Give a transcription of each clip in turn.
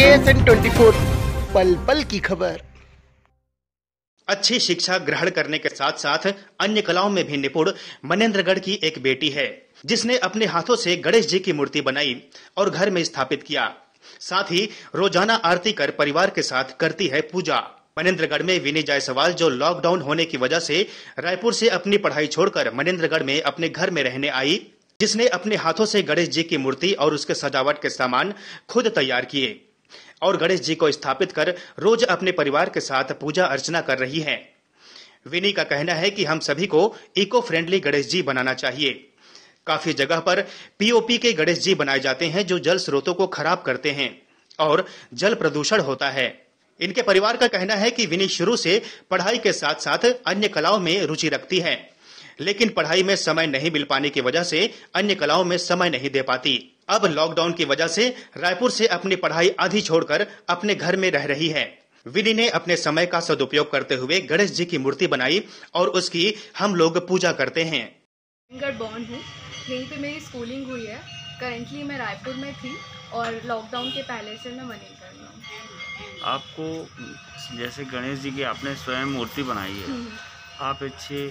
KSN 24 पल पल की खबर। अच्छी शिक्षा ग्रहण करने के साथ साथ अन्य कलाओं में भी निपुण मनेंद्रगढ़ की एक बेटी है, जिसने अपने हाथों से गणेश जी की मूर्ति बनाई और घर में स्थापित किया। साथ ही रोजाना आरती कर परिवार के साथ करती है पूजा। मनेंद्रगढ़ में विनी जायसवाल, जो लॉकडाउन होने की वजह से रायपुर से अपनी पढ़ाई छोड़कर मनेंद्रगढ़ में अपने घर में रहने आई, जिसने अपने हाथों से गणेश जी की मूर्ति और उसके सजावट के सामान खुद तैयार किए और गणेश जी को स्थापित कर रोज अपने परिवार के साथ पूजा अर्चना कर रही हैं। विनी का कहना है कि हम सभी को इको फ्रेंडली गणेश जी बनाना चाहिए। काफी जगह पर पीओपी के गणेश जी बनाए जाते हैं, जो जल स्रोतों को खराब करते हैं और जल प्रदूषण होता है। इनके परिवार का कहना है कि विनी शुरू से पढ़ाई के साथ साथ अन्य कलाओं में रुचि रखती है, लेकिन पढ़ाई में समय नहीं मिल पाने की वजह से अन्य कलाओं में समय नहीं दे पाती। अब लॉकडाउन की वजह से रायपुर से अपनी पढ़ाई आधी छोड़कर अपने घर में रह रही है। विनी ने अपने समय का सदुपयोग करते हुए गणेश जी की मूर्ति बनाई और उसकी हम लोग पूजा करते हैं। बॉर्न हूँ, यहीं पे मेरी स्कूलिंग हुई है। करेंटली मैं रायपुर में थी और लॉकडाउन के पहले से मैं मनेंद्रगढ़ में हूँ। आपको जैसे गणेश जी की आपने स्वयं मूर्ति बनाई है, आप अच्छे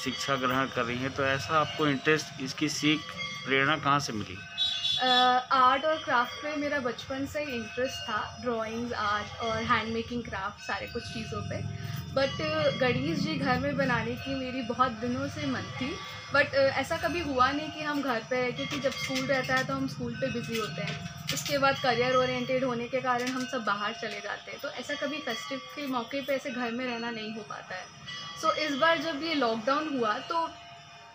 शिक्षा ग्रहण कर रही हैं, तो ऐसा आपको इंटरेस्ट, इसकी सीख, प्रेरणा कहाँ से मिली? आर्ट और क्राफ्ट पे मेरा बचपन से ही इंटरेस्ट था, ड्राइंग्स, आर्ट और हैंड मेकिंग क्राफ्ट, सारे कुछ चीज़ों पे। बट गणेश जी घर में बनाने की मेरी बहुत दिनों से मन थी, बट ऐसा कभी हुआ नहीं कि हम घर पे, क्योंकि जब स्कूल रहता है तो हम स्कूल पे बिजी होते हैं, उसके बाद करियर ओरिएंटेड होने के कारण हम सब बाहर चले जाते हैं, तो ऐसा कभी फेस्टिव के मौके पे ऐसे घर में रहना नहीं हो पाता है। सो इस बार जब ये लॉकडाउन हुआ तो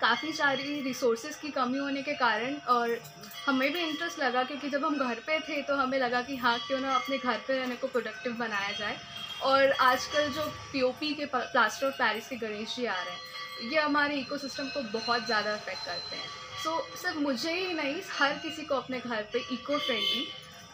काफ़ी सारी रिसोर्सेज की कमी होने के कारण और हमें भी इंटरेस्ट लगा, क्योंकि जब हम घर पे थे तो हमें लगा कि हाँ, क्यों ना अपने घर पे रहने को प्रोडक्टिव बनाया जाए। और आजकल जो पीओपी के प्लास्टर ऑफ पेरिस के गणेश जी आ रहे हैं, ये हमारे इकोसिस्टम को बहुत ज़्यादा अफेक्ट करते हैं। सो सिर्फ मुझे ही नहीं, हर किसी को अपने घर पे इको फ्रेंडली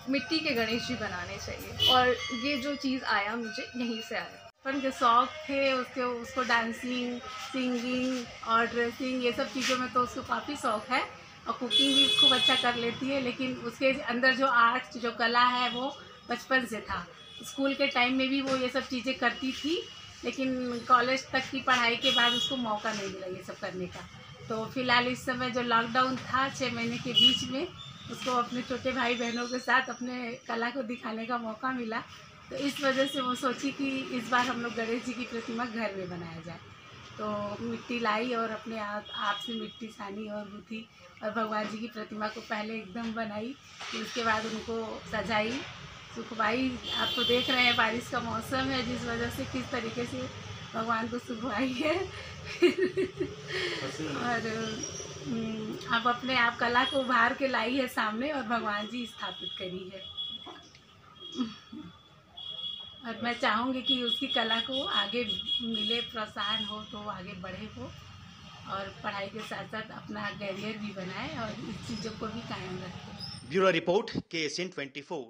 मिट्टी के गणेश जी बनाने चाहिए, और ये जो चीज़ आया मुझे यहीं से आया। बचपन के शौक़ थे उसको डांसिंग, सिंगिंग और ड्रेसिंग, ये सब चीज़ों में तो उसको काफ़ी शौक़ है, और कुकिंग भी खूब अच्छा कर लेती है। लेकिन उसके अंदर जो आर्ट, जो कला है, वो बचपन से था। स्कूल के टाइम में भी वो ये सब चीज़ें करती थी, लेकिन कॉलेज तक की पढ़ाई के बाद उसको मौका नहीं मिला ये सब करने का। तो फ़िलहाल इस समय जो लॉकडाउन था 6 महीने के बीच में, उसको अपने छोटे भाई बहनों के साथ अपने कला को दिखाने का मौका मिला, तो इस वजह से वो सोची कि इस बार हम लोग गणेश जी की प्रतिमा घर में बनाया जाए। तो मिट्टी लाई और अपने आप से मिट्टी छानी और गूँथी, और भगवान जी की प्रतिमा को पहले एकदम बनाई, फिर उसके बाद उनको सजाई, सुखवाई। आप तो देख रहे हैं बारिश का मौसम है, जिस वजह से किस तरीके से भगवान को सुखवाई है। और अब अपने आप कला को उभार के लाई है सामने, और भगवान जी स्थापित करी है। और मैं चाहूँगी कि उसकी कला को आगे मिले, प्रोत्साहन हो, तो आगे बढ़े वो, और पढ़ाई के साथ साथ अपना करियर भी बनाए और इस चीज़ों को भी कायम रखे। Bureau report, KSN 24।